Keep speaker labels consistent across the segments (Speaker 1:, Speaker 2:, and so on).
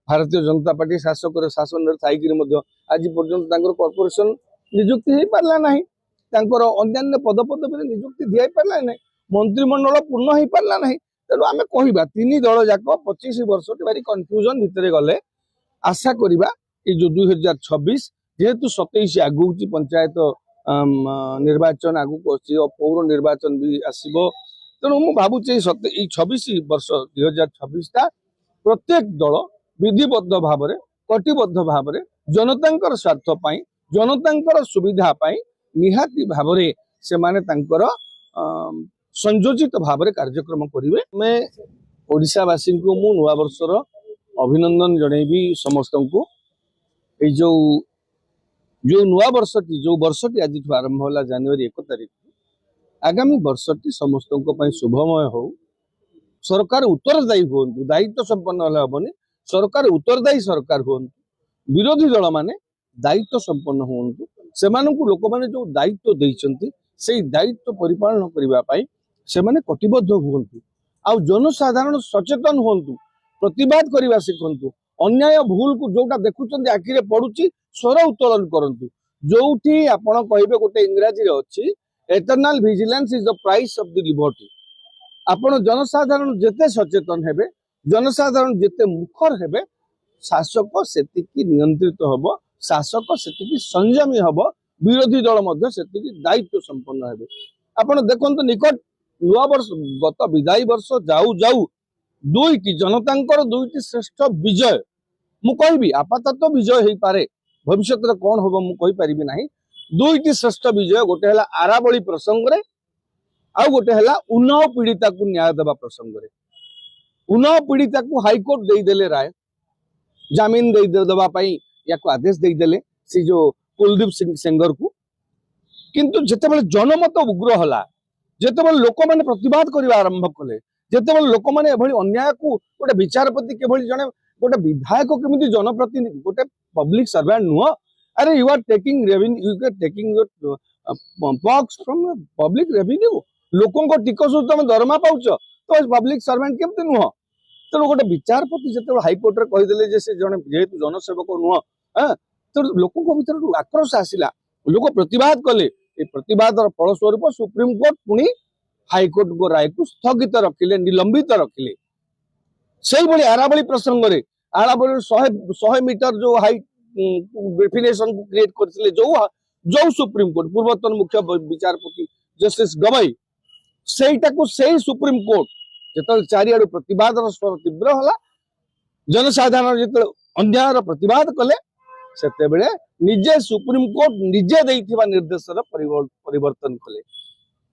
Speaker 1: Bharatiya Janata party शासक शासन आज पर्यटन कॉर्पोरेशन निजुक्ति हो पारा ना अन्य पदपदवी निजुक्ति दी पारा ना मंत्रिमंडल पूर्ण हो पारा ना तेणु आम कह तीन दल जाक 25 वर्ष भारी कन्फ्यूजन भितर गले आशा करवा जो 2026 जेहेतु 27 आगू पंचायत निर्वाचन आगू पौर निर्वाचन भी आसो तेणु मु भावुचे 26 वर्ष 2026 प्रत्येक दल विधिबद्ध भाव कटिबद्ध भाव जनता स्वार्थ जनता सुविधा निहाती भाव से संयोजित भाव कार्यक्रम करेंगे। मैं ओडिशावासी को मु नुआ वर्षर अभिनंदन जनइबी समस्त को जो जो नुआ वर्षटी जो वर्षटी आज आरंभ होला जनवरी 1 तारिख आगामी वर्षटी समस्त शुभमय हो सरकार उत्तरदायी हूँ दायित्व संपन्न हेनी सरकार उत्तरदायी सरकार हूँ विरोधी दल माने दायित्व संपन्न हूँ से लोक मैंने जो दायित्व देते से दायित्व परिपालन करने से कटिबद्ध हूँ आ जनसाधारण सचेतन हूँ प्रतिवाद करने शिखु अन्याय भूल को जोटा देखुं आखिरे पड़ुची स्वर उत्तोलन करूँ जो आपण कहे गोटे इंग्राजी अच्छी eternal vigilance is the price of the liberty आपण जनसाधारण जेते सचेतन हेबे जनसाधारण जेते मुखर हेबे शासक सेतिकी नियंत्रित हबो शासक सेतिकी संयमी हबो विरोधी दल मध्य सेतिकी दायित्व संपन्न हेबे। आपण देखंतु निकट नुआ वर्ष गत विदाई वर्ष जाऊ जाऊ दुईटी जनतांकर दुईटी श्रेष्ठ विजय मु कहबी आपातत विजय हेई पारे भविष्य रे कोन होबो मु कहि परिबी नाही दुईटी श्रेष्ठ विजय गोटे हला आराबळी प्रसंग रे आ गोटे हला उन्नाव पीड़िता को न्याय देवा प्रसंग रे उन्नाव पीड़िता को हाईकोर्ट दे देले राय जमीन दे देवा पई या को आदेश दे देले से जो कुलदीप सिंह सेंगर को किंतु जते बेले जनमत उग्र हला जते बेले लोक माने प्रतिवाद करबा आरंभ कले जते बेले लोक माने एभली अन्याय को गोटे विचारपति केभली जने गोटे विधायक केमिति जनप्रतिनिधि गोटे पब्लिक सर्वेंट नुह अरे you are taking revenue you are taking your perks from public revenue लोकों को टिकस तुम दरमा पाउच तो पब्लिक सर्वेंट केमती नुह तेणु गोटे विचारपति जो हाईकोर्ट रे कहीदेले से जड़े जेहेतु जनसेवक नुह तो लोकों भर आक्रोश आसला लोक प्रतिवाद कले प्रतिवाद फलस्वरूप सुप्रीम कोर्ट पुणी हाईकोर्ट को राय को स्थगित रखिले निलंबित रखिले से भाई आराबली प्रसंग में आराबली 100 मीटर जो हाई डेफिनेशन को क्रिएट करथिले जो सुप्रीम कोर्ट पूर्वतन मुख्य विचारपति जस्टिस गवाई सेटा को सही सुप्रीम कोर्ट जो चारिआडू प्रतिवाद स्वर तीव्र हला जनसाधारण जो अन्याय प्रतिवाद कले सेते बेले निजे सुप्रीम कोर्ट निजे देइथिबा निर्देश परिवर्तन कले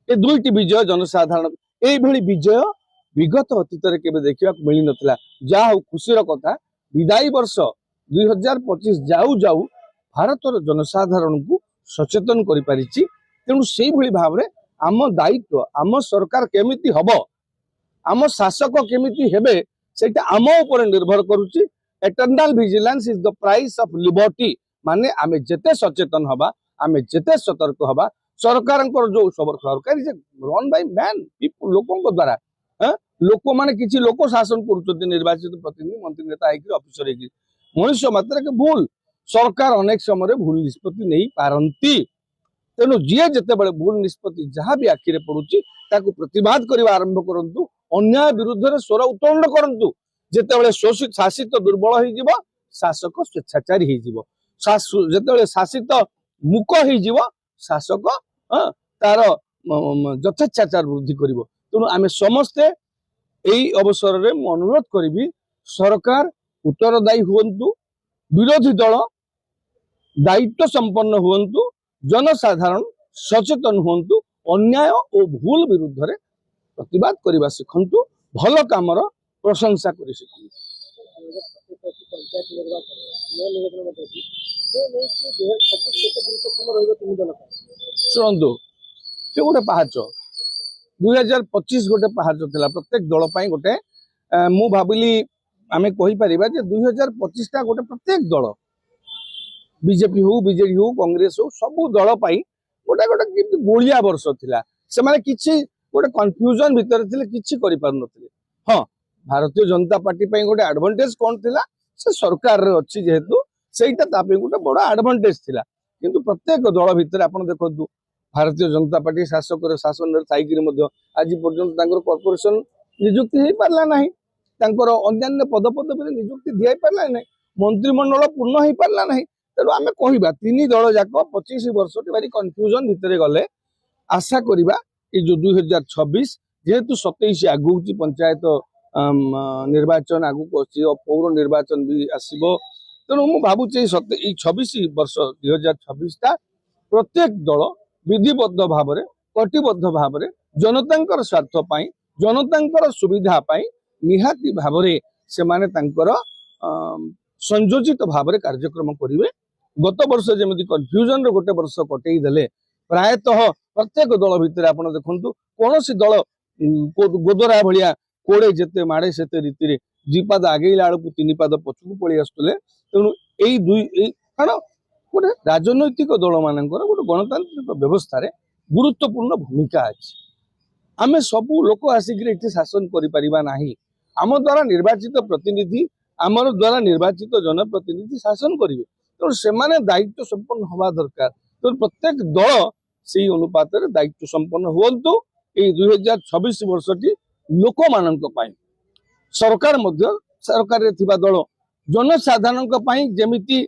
Speaker 1: ए दुईटी विजय जनसाधारण ए भली विजय विगत अतीत रे केबे देखिबा मिली नथिला जा हो खुशीर कथा विदाई वर्ष 2025 जाऊ जाऊ भारतर जनसाधारण को सचेतन करि पारिछि तेणु सेही भली भाबरे आम दायित्व आम सरकार केमिति हबो आम शासक केमिति हेबे सेटा आम ऊपर निर्भर करूची eternal vigilance is the price of liberty माने आमे जेते सचेतन हबा आमे जेते सतर्क हबा सरकार जो सरकार रन बाय मैन लोकों द्वारा लोक माने किछि लोक शासन करूछथि निर्वाचित प्रतिनिधि मंत्री नेता आइकि ऑफिसर आइकि मनुष्य मात्र के भूल सरकार अनेक समय भूल निष्पत्ति नहीं पारंती तेणु जी जिते बड़े भूल निष्पत्ति जहाँ भी आखिरे पड़ुची ताकू प्रतिवाद करने आरंभ करंतु अन्याय विरुद्ध स्वर उत्तोलन करंतु जेते शोषित शासित दुर्बल हो शासक स्वेच्छाचारी हो जेते शासित मुक हो शासक तार यथेच्छाचार वृद्धि कर तेणु आम समस्ते यही अवसर में अनुरोध करी सरकार उत्तरदायी हुंतु विरोधी दल दायित्व संपन्न हुंतु जनसाधारण सचेतन हुंतु अन्याय और भूल विरुद्ध रे प्रतिवाद करने शिखंतु भल कामर प्रशंसा कर शुणु ये गोटे पहाच 2025 गोटे पहाच था प्रत्येक दल गोटे मु भाविली आम कहीपर 2025 टा गोटे प्रत्येक दल बीजेपी हो बीजेडी हो कांग्रेस हो सबू दल गोटे गोटे गोलिया वर्ष थिला से माने किछि गोटे कन्फ्यूजन भितर थिले किछि करि पार नथिले। हाँ भारतीय जनता पार्टी गोटे एडवांटेज कौन थिला से सरकार रे अछि जेहेतु सेटा तापे गोटे बड़ एडवांटेज थिला किंतु प्रत्येक दल भितर आपण देखंतु भारतीय जनता पार्टी शासक शासन थाइकिरी मध्य आज पर्यंत तांकर कॉर्पोरेशन नियुक्ति हो पारला नाही तांकर अन्यान्य पद पदवी नियुक्ति दिया पारला नाही मंत्रिमंडल पूर्ण हो पारला नाही तेणु आमे कहिबा तीन दल जाक 25 वर्ष भारी कन्फ्यूजन भितर गले आशा करिबा ए जो 2026 जेहेतु 27 आगु पंचायत निर्वाचन आगु पौर निर्वाचन भी आसीबो तेणु मु भावुचे 26 वर्ष 2026 ता प्रत्येक दल विधिबद्ध भाव कटिबद्ध भाव जनतांकर स्वार्थ पाई जनतांकर सुविधा पाई निहाती भाव से माने तांकर संयोजित भाव कार्यक्रम करिवे गत वर्ष जेमती कन्फ्यूजन रो गोटे वर्ष कटई देले प्रायतः प्रत्येक दल भितर आपण देखंतु कोनोसी दल गोदरा भलिया कोड़े जेते माड़े सेते रीति द्विपाद आगेला बेलू 3 पाद पछकू पड़ी आसुले तेणु एई दुई कारण गोटे राजनैतिक दल मानकर गोटे गणतांत्रिक व्यवस्था गुरुत्वपूर्ण भूमिका अच्छी आम सबू लोक आसिक शासन करें आम द्वारा निर्वाचित प्रतिनिधि आमर द्वारा निर्वाचित जनप्रतिनिधि शासन करेंगे तेणु से दायित्व संपन्न हवा दरकार तेणु प्रत्येक दल से अनुपात दायित्व संपन्न हूँ ये 2026 वर्षटी लोक मान सरकार सरकार दल जनसाधारण जमीती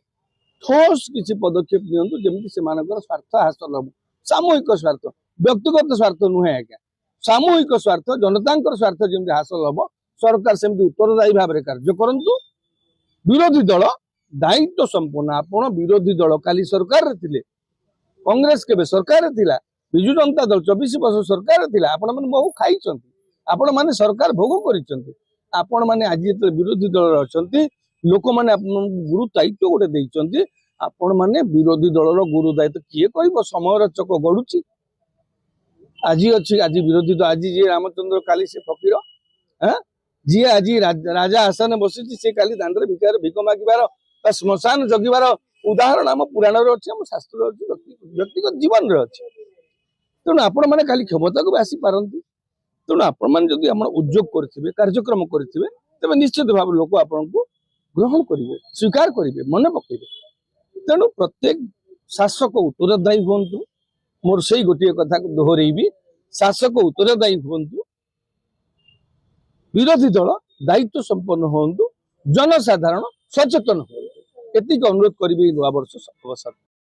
Speaker 1: ठोस किसी पदक्षेप नियंतु जमीती से स्वार्थ हासिल हम सामूहिक स्वार्थ व्यक्तिगत स्वार्थ नुहे आज्ञा सामूहिक स्वार्थ जनता स्वार्थ जमी हासिल हम सरकार सेमती उत्तरदायी भाव में कार्य करंतु विरोधी दल दायित्व संपन्न आपण विरोधी दल काली सरकार रे कांग्रेस केबे सरकार थिला बिजु जनता दल 24 वर्ष सरकार थिला आपण माने बहु खाइचंती आपण माने सरकार भोग करिचंती आपण माने आज जे विरोधी दल अछंती लोक माने आपण गुरु दायित्व गोटे देइचंती आपण माने विरोधी दल रो गुरु दायित्व किए कहबो समय चक गडुची आज अच्छी आज विरोधी दल आज जे रामचंद्र काली से फकीर हैं जी आज राजा आसन बसी से काली दांडरे भिकार भिक मागिबार श्मशान जगिबार उदाहरण आम पुराण अच्छे आम शास्त्र अच्छे व्यक्तिगत जीवन रे अच्छे तेणु आपण मैंने खाली क्षमता को आसी पारती तेणु आपण मैंने उद्योग करेंगे कार्यक्रम करेंगे तेज निश्चित भाव लोक आपण को ग्रहण करेंगे स्वीकार करेंगे मन पकेबे तेणु प्रत्येक शासक उत्तरदायी हूँ मोर से गोटे कथा को दोहरेबी शासक उत्तरदायी हूँ विरोधी दल दायित्व संपन्न हूँ जनसाधारण सचेतन हूँ एतिक अनुरोध करी नुआ वर्ष अवसर।